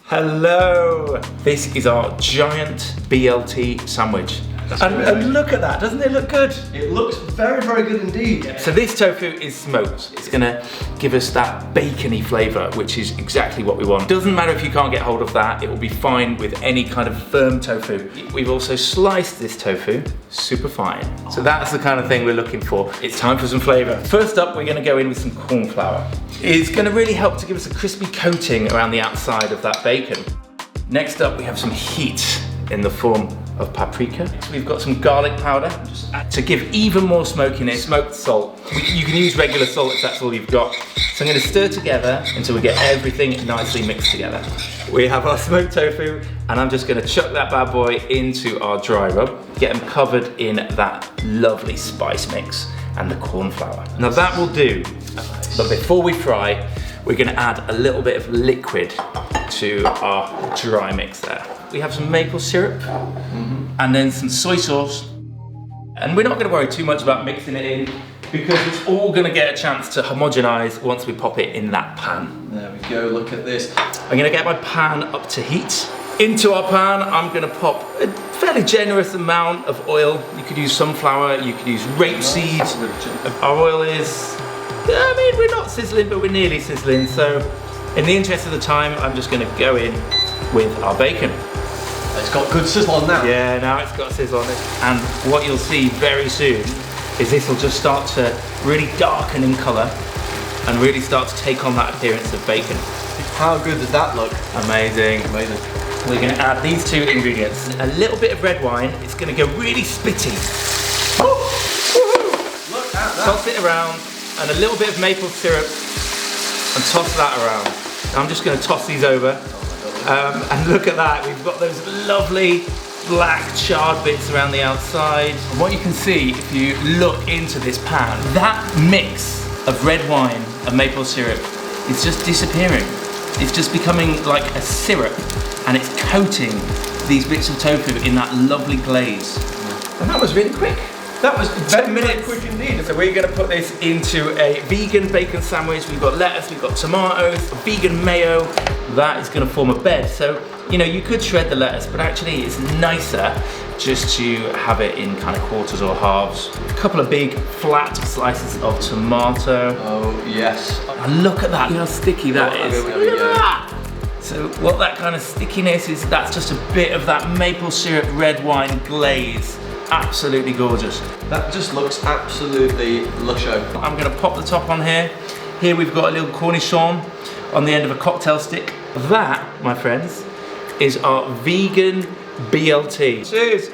Hello! This is our giant BLT sandwich. And look at that, doesn't it look good? It looks very, very good indeed. So this tofu is smoked. It's gonna give us that bacony flavour, which is exactly what we want. Doesn't matter if you can't get hold of that, it will be fine with any kind of firm tofu. We've also sliced this tofu super fine. So that's the kind of thing we're looking for. It's time for some flavour. First up, we're gonna go in with some corn flour. It's gonna really help to give us a crispy coating around the outside of that bacon. Next up, we have some heat in the form of paprika. We've got some garlic powder to give even more smokiness. Smoked salt. You can use regular salt if that's all you've got. So I'm going to stir together until we get everything nicely mixed together. We have our smoked tofu, and I'm just going to chuck that bad boy into our dry rub. Get them covered in that lovely spice mix and the corn flour. Now that will do, but before we fry, we're going to add a little bit of liquid to our dry mix there. We have some maple syrup and then some soy sauce. And we're not going to worry too much about mixing it in because it's all going to get a chance to homogenize once we pop it in that pan. There we go, look at this. I'm going to get my pan up to heat. Into our pan, I'm going to pop a fairly generous amount of oil. You could use sunflower, you could use rapeseed. Our oil is, I mean, we're not sizzling, but we're nearly sizzling. So in the interest of the time, I'm just going to go in with our bacon. It's got good sizzle on now. Yeah, now it's got sizzle on it. And what you'll see very soon is this will just start to really darken in colour and really start to take on that appearance of bacon. How good does that look? Amazing. Amazing. We're going to add these two ingredients. A little bit of red wine. It's going to go really spitty. Look at that. Toss it around, and a little bit of maple syrup, and toss that around. I'm just going to toss these over. And look at that, we've got those lovely black charred bits around the outside. And what you can see if you look into this pan, that mix of red wine and maple syrup is just disappearing. It's just becoming like a syrup, and it's coating these bits of tofu in that lovely glaze. And that was really quick. That was 10 minutes. Quick indeed. So we're going to put this into a vegan bacon sandwich. We've got lettuce, we've got tomatoes, vegan mayo. That is going to form a bed. So, you know, you could shred the lettuce, but actually it's nicer just to have it in kind of quarters or halves. A couple of big flat slices of tomato. Oh, yes. And look at that, look how sticky that is. Look at that. So what that kind of stickiness is, that's just a bit of that maple syrup red wine glaze. Absolutely gorgeous. That just looks absolutely lusho. I'm going to pop the top on here. Here we've got a little cornichon on the end of a cocktail stick. That, my friends, is our vegan BLT. Cheers.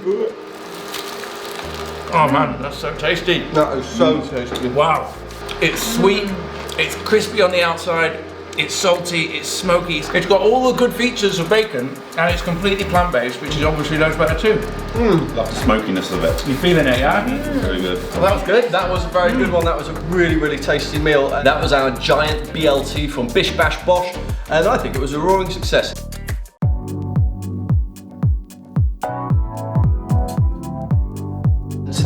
Oh man, that's so tasty. That is so tasty. Wow. It's sweet, it's crispy on the outside, it's salty, it's smoky. It's got all the good features of bacon, and it's completely plant-based, which is obviously loads better too. Love the smokiness of it. You feeling it, yeah? Very good. Well, that was good. That was a very good one. That was a really, really tasty meal. And that was our giant BLT from Bish Bash Bosh, and I think it was a roaring success.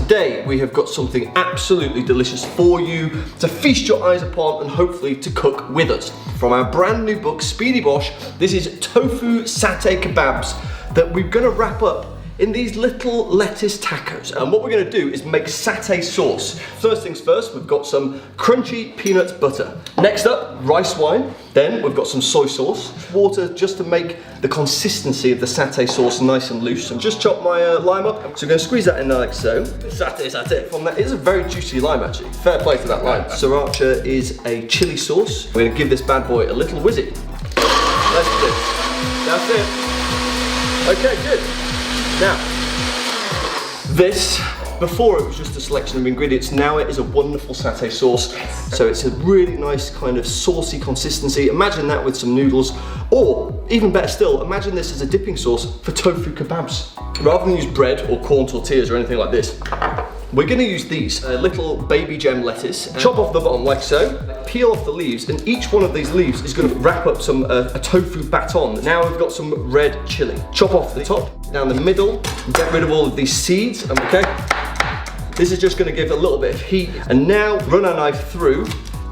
Today we have got something absolutely delicious for you to feast your eyes upon and hopefully to cook with us. From our brand new book, Speedy Bosh, this is tofu satay kebabs that we're going to wrap up in these little lettuce tacos. And what we're going to do is make satay sauce. First things first, we've got some crunchy peanut butter. Next up, rice wine. Then we've got some soy sauce, water just to make the consistency of the satay sauce nice and loose. And just chop my lime up. So I'm going to squeeze that in there like so. Satay. From that, it is a very juicy lime actually. Fair play to that lime. Sriracha is a chili sauce. We're going to give this bad boy a little whizzy. Let's do it. That's it. Okay, good. Now, this, before it was just a selection of ingredients, now it is a wonderful satay sauce. So it's a really nice kind of saucy consistency. Imagine that with some noodles, or even better still, imagine this as a dipping sauce for tofu kebabs. Rather than use bread or corn tortillas or anything like this, we're going to use these little baby gem lettuce. Chop off the bottom like so, peel off the leaves, and each one of these leaves is going to wrap up some a tofu baton. Now we've got some red chili. Chop off the top, down the middle, get rid of all of these seeds, okay? This is just going to give a little bit of heat. And now run our knife through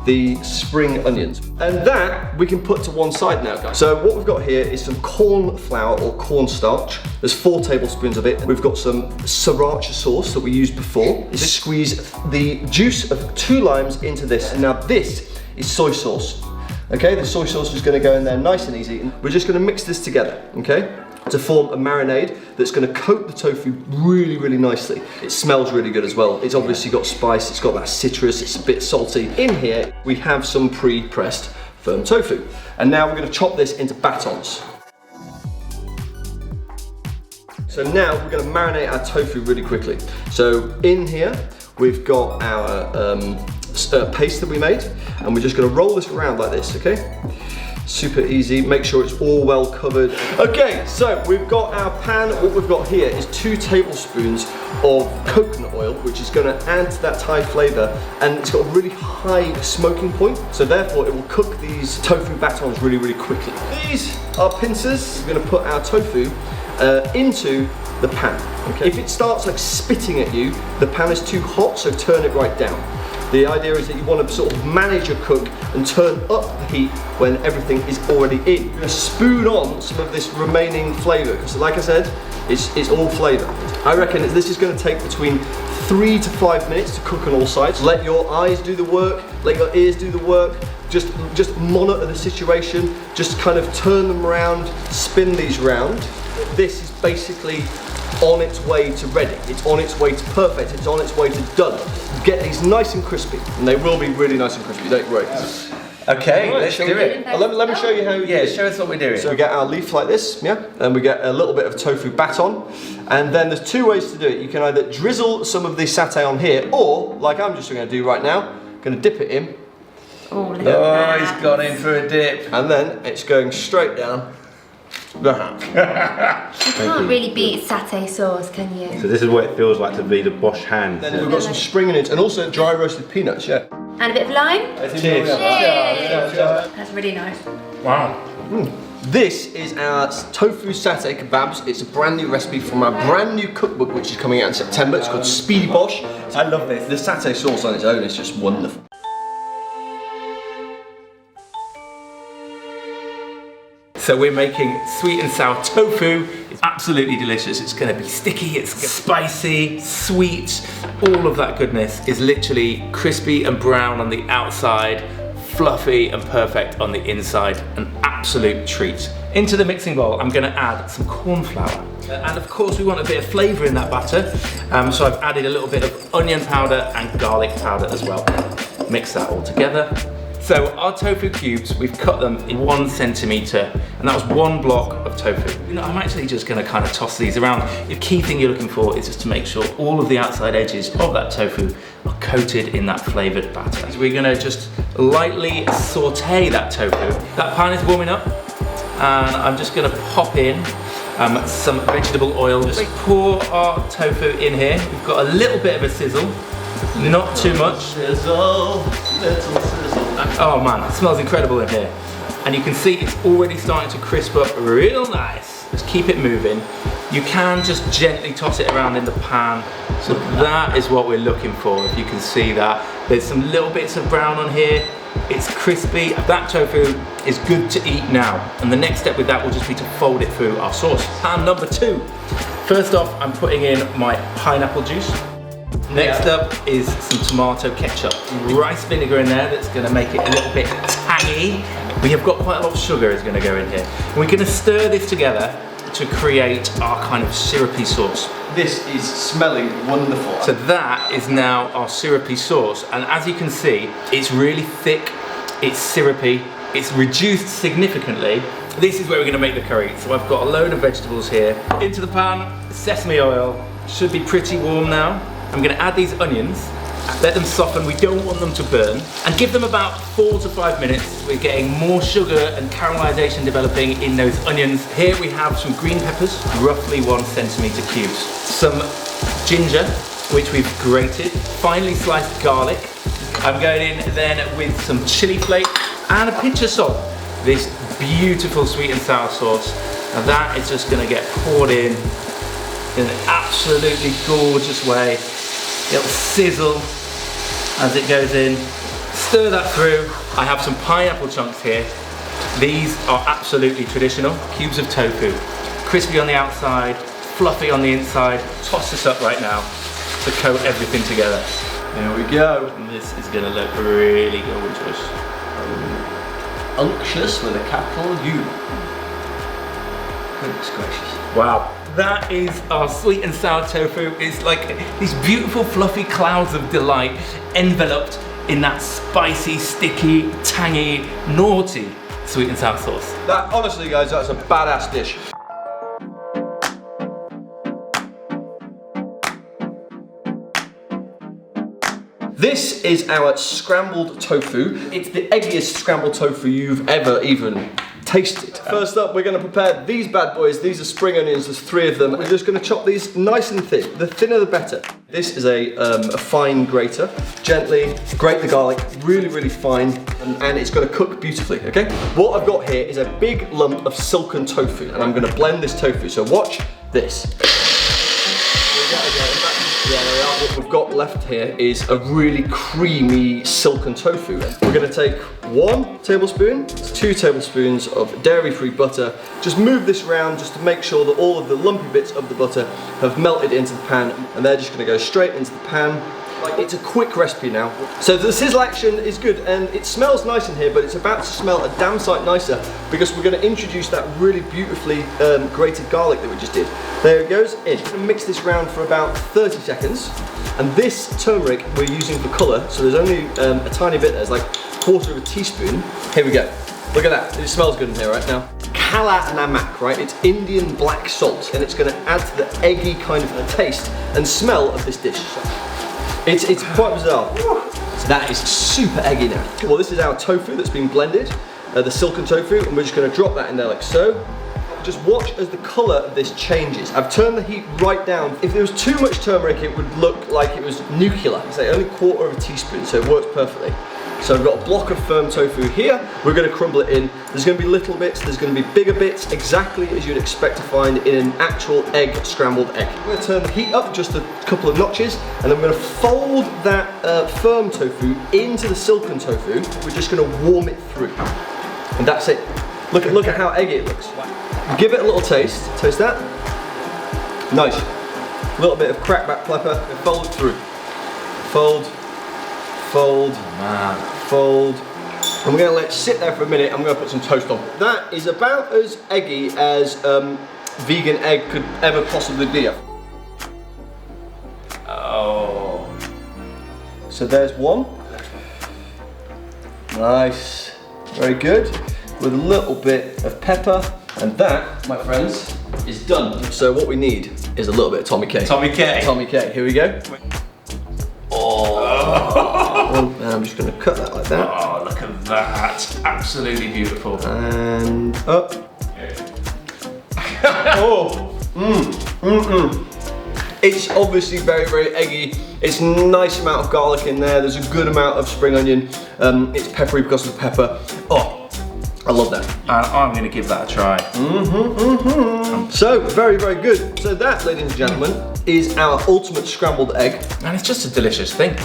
the spring onions. And that we can put to one side now, guys. So what we've got here is some corn flour or cornstarch. There's 4 tablespoons of it. We've got some sriracha sauce that we used before. Squeeze the juice of 2 limes into this. And now this is soy sauce. Okay, the soy sauce is going to go in there nice and easy. And we're just going to mix this together, okay, to form a marinade that's going to coat the tofu really, really nicely. It smells really good as well. It's obviously got spice, it's got that citrus, it's a bit salty. In here, we have some pre-pressed firm tofu. And now we're going to chop this into batons. So now we're going to marinate our tofu really quickly. So in here, we've got our paste that we made, and we're just going to roll this around like this, okay? Super easy, make sure it's all well covered. Okay, so we've got our pan. What we've got here is 2 tablespoons of coconut oil, which is going to add to that Thai flavor, and it's got a really high smoking point, so therefore it will cook these tofu batons really, really quickly. These are pincers. We're going to put our tofu into the pan. Okay. If it starts like spitting at you, the pan is too hot, so turn it right down. The idea is that you want to sort of manage your cook and turn up the heat when everything is already in. You're going to spoon on some of this remaining flavour, because like I said, it's all flavour. I reckon this is going to take between 3 to 5 minutes to cook on all sides. Let your eyes do the work, let your ears do the work. Just monitor the situation, just kind of turn them around, spin these round. This is basically on its way to ready. It's on its way to perfect. It's on its way to done. Get these nice and crispy, and they will be really nice and crispy. Don't worry. Okay, let's do it. Let me show you how. Yeah, show us what we're doing. So we get our leaf like this, yeah, and we get a little bit of tofu baton, and then there's 2 ways to do it. You can either drizzle some of the satay on here, or like I'm just going to do right now, going to dip it in. Oh, look at that. He's gone in for a dip. And then it's going straight down the hand. You can't really beat satay sauce, can you? So this is what it feels like to be the Bosch hand. Then we've got some spring onions and also dry roasted peanuts, yeah. And a bit of lime? Cheers. That's really nice. Wow. This is our tofu satay kebabs. It's a brand new recipe from our brand new cookbook, which is coming out in September. It's called Speedy Bosh. I love this. The satay sauce on its own is just wonderful. So we're making sweet and sour tofu. It's absolutely delicious. It's gonna be sticky, it's spicy, sweet. All of that goodness is literally crispy and brown on the outside, fluffy and perfect on the inside. An absolute treat. Into the mixing bowl, I'm gonna add some corn flour. And of course we want a bit of flavour in that batter. So I've added a little bit of onion powder and garlic powder as well. Mix that all together. So our tofu cubes, we've cut them in 1 centimetre, and that was 1 block of tofu. You know, I'm actually just gonna kind of toss these around. The key thing you're looking for is just to make sure all of the outside edges of that tofu are coated in that flavoured batter. We're gonna just lightly saute that tofu. That pan is warming up, and I'm just gonna pop in some vegetable oil. Just pour our tofu in here. We've got a little bit of a sizzle, not too much. Sizzle, little sizzle. Oh man, it smells incredible in here. And you can see it's already starting to crisp up real nice. Just keep it moving. You can just gently toss it around in the pan. So that is what we're looking for, if you can see that. There's some little bits of brown on here. It's crispy. That tofu is good to eat now. And the next step with that will just be to fold it through our sauce. Pan number 2. First off, I'm putting in my pineapple juice. Next up is some tomato ketchup. Rice vinegar in there that's gonna make it a little bit tangy. We have got quite a lot of sugar is gonna go in here. And we're gonna stir this together to create our kind of syrupy sauce. This is smelling wonderful. So that is now our syrupy sauce. And as you can see, it's really thick, it's syrupy, it's reduced significantly. This is where we're gonna make the curry. So I've got a load of vegetables here. Into the pan, sesame oil. Should be pretty warm now. I'm gonna add these onions, let them soften, we don't want them to burn, and give them about 4 to 5 minutes. We're getting more sugar and caramelization developing in those onions. Here we have some green peppers, roughly 1 centimetre cubes. Some ginger, which we've grated, finely sliced garlic. I'm going in then with some chili flakes and a pinch of salt. This beautiful sweet and sour sauce. Now that is just gonna get poured in an absolutely gorgeous way. It'll sizzle as it goes in. Stir that through. I have some pineapple chunks here. These are absolutely traditional. Cubes of tofu, crispy on the outside, fluffy on the inside. Toss this up right now to coat everything together. There we go. And this is gonna look really gorgeous. Unctuous with a capital U. Goodness gracious. Wow, that is our sweet and sour tofu. It's like these beautiful fluffy clouds of delight enveloped in that spicy, sticky, tangy, naughty sweet and sour sauce. That, honestly guys, that's a badass dish. This is our scrambled tofu. It's the eggiest scrambled tofu you've ever even tasted. First up, we're gonna prepare these bad boys. These are spring onions, there's 3 of them. We're just gonna chop these nice and thin. The thinner the better. This is a fine grater. Gently grate the garlic, really, really fine, and it's gonna cook beautifully, okay? What I've got here is a big lump of silken tofu, and I'm gonna blend this tofu, so watch this. Yeah, there we are. What we've got left here is a really creamy silken tofu. We're gonna take 1 tablespoon, 2 tablespoons of dairy-free butter. Just move this around just to make sure that all of the lumpy bits of the butter have melted into the pan, and they're just gonna go straight into the pan. Like, it's a quick recipe now. So the sizzle action is good, and it smells nice in here, but it's about to smell a damn sight nicer because we're gonna introduce that really beautifully grated garlic that we just did. There it goes in. We're gonna mix this around for about 30 seconds. And this turmeric we're using for color, so there's only a tiny bit, there's like 1/4 teaspoon. Here we go. Look at that, it smells good in here right now. Kala namak, right? It's Indian black salt, and it's gonna add to the eggy kind of taste and smell of this dish. It's quite bizarre. So that is super eggy now. Well, this is our tofu that's been blended, the silken tofu, and we're just gonna drop that in there like so. Just watch as the colour of this changes. I've turned the heat right down. If there was too much turmeric, it would look like it was nuclear. It's like only 1/4 teaspoon, so it works perfectly. So I've got a block of firm tofu here. We're gonna crumble it in. There's gonna be little bits, there's gonna be bigger bits, exactly as you'd expect to find in an actual scrambled egg. We're gonna turn the heat up just a couple of notches, and then we're gonna fold that firm tofu into the silken tofu. We're just gonna warm it through. And that's it. Look at how eggy it looks. Give it a little taste. Taste that. Nice. A little bit of crackback pepper, and fold it through. Fold, fold, fold. And we're gonna let it sit there for a minute. I'm gonna put some toast on. That is about as eggy as vegan egg could ever possibly be. Oh. So there's one. Nice. Very good. With a little bit of pepper. And that, my friends, is done. So what we need is a little bit of Tommy K. Tommy K. Tommy K. Here we go. Oh. And I'm just going to cut that like that. Oh, look at that. Absolutely beautiful. And up. Oh. It's obviously very, very eggy. It's a nice amount of garlic in there. There's a good amount of spring onion. It's peppery because of the pepper. Oh. I love that. And I'm going to give that a try. So, very, very good. So that, ladies and gentlemen, is our ultimate scrambled egg. And it's just a delicious thing.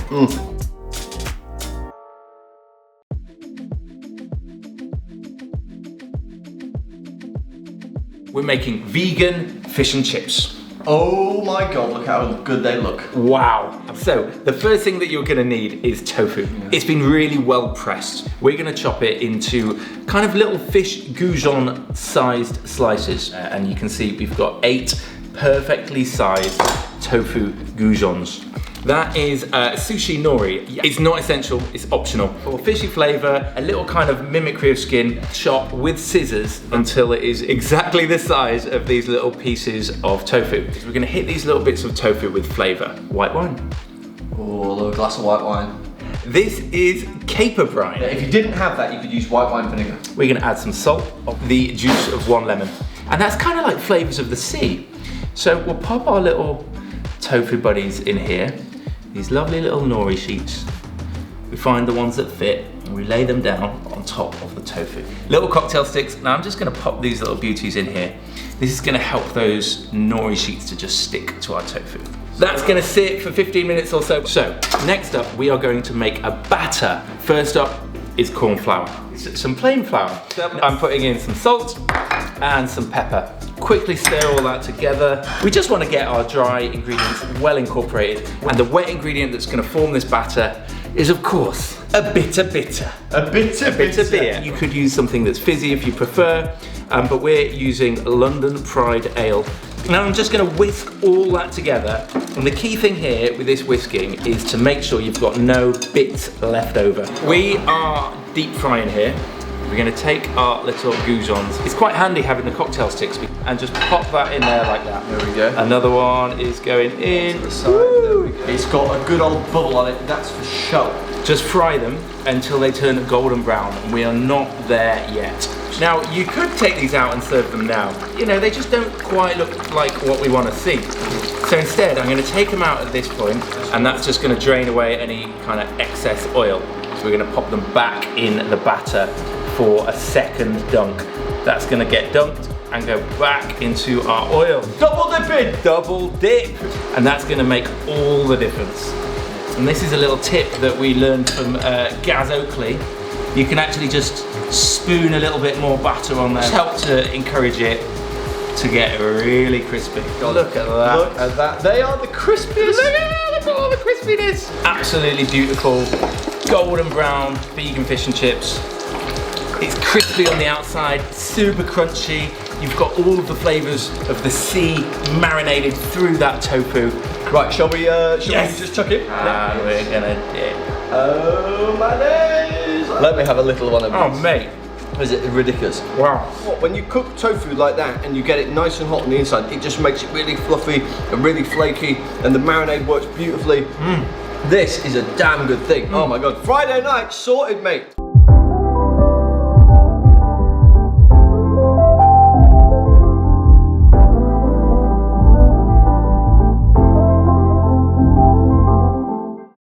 We're making vegan fish and chips. Oh my God, look how good they look. Wow. So the first thing that you're gonna need is tofu. It's been really well pressed. We're gonna chop it into kind of little fish goujon sized slices. And you can see we've got 8 perfectly sized tofu goujons. That is sushi nori. It's not essential, it's optional. For fishy flavor, a little kind of mimicry of skin, chop with scissors until it is exactly the size of these little pieces of tofu. So we're gonna hit these little bits of tofu with flavor. White wine. Oh, a little glass of white wine. This is caper brine. If you didn't have that, you could use white wine vinegar. We're gonna add some salt, the juice of 1 lemon. And that's kind of like flavors of the sea. So we'll pop our little tofu buddies in here. These lovely little nori sheets. We find the ones that fit and we lay them down on top of the tofu. Little cocktail sticks. Now I'm just gonna pop these little beauties in here. This is gonna help those nori sheets to just stick to our tofu. That's gonna sit for 15 minutes or so. So, next up, we are going to make a batter. First up is corn flour. Some plain flour. I'm putting in some salt and some pepper. Quickly stir all that together. We just want to get our dry ingredients well incorporated. And the wet ingredient that's going to form this batter is, of course, a bitter bitter. A bitter beer. You could use something that's fizzy if you prefer, but we're using London Pride Ale. Now I'm just going to whisk all that together. And the key thing here with this whisking is to make sure you've got no bits left over. We are deep frying here. We're going to take our little goujons. It's quite handy having the cocktail sticks and just pop that in there like that. There we go. Another one is going in. The side. There we go. It's got a good old bubble on it, that's for sure. Just fry them until they turn golden brown, and we are not there yet. Now, you could take these out and serve them now. You know, they just don't quite look like what we want to see. So instead, I'm going to take them out at this point, and that's just going to drain away any kind of excess oil. So we're going to pop them back in the batter for a second dunk. That's going to get dunked and go back into our oil. Double dipping! Double dip! And that's going to make all the difference. And this is a little tip that we learned from Gaz Oakley. You can actually just spoon a little bit more batter on there. Just help to encourage it to get really crispy. Look at that. Look at that. They are the crispiest. Look at all the crispiness. Absolutely beautiful. Golden brown vegan fish and chips. It's crispy on the outside, super crunchy. You've got all of the flavors of the sea marinated through that tofu. Right, shall we just chuck it? And we're gonna dip. Oh my days! Let me have a little one of these. Oh mate. Is it ridiculous? Wow. When you cook tofu like that and you get it nice and hot on the inside, it just makes it really fluffy and really flaky, and the marinade works beautifully. This is a damn good thing. Oh my god. Friday night, sorted, mate.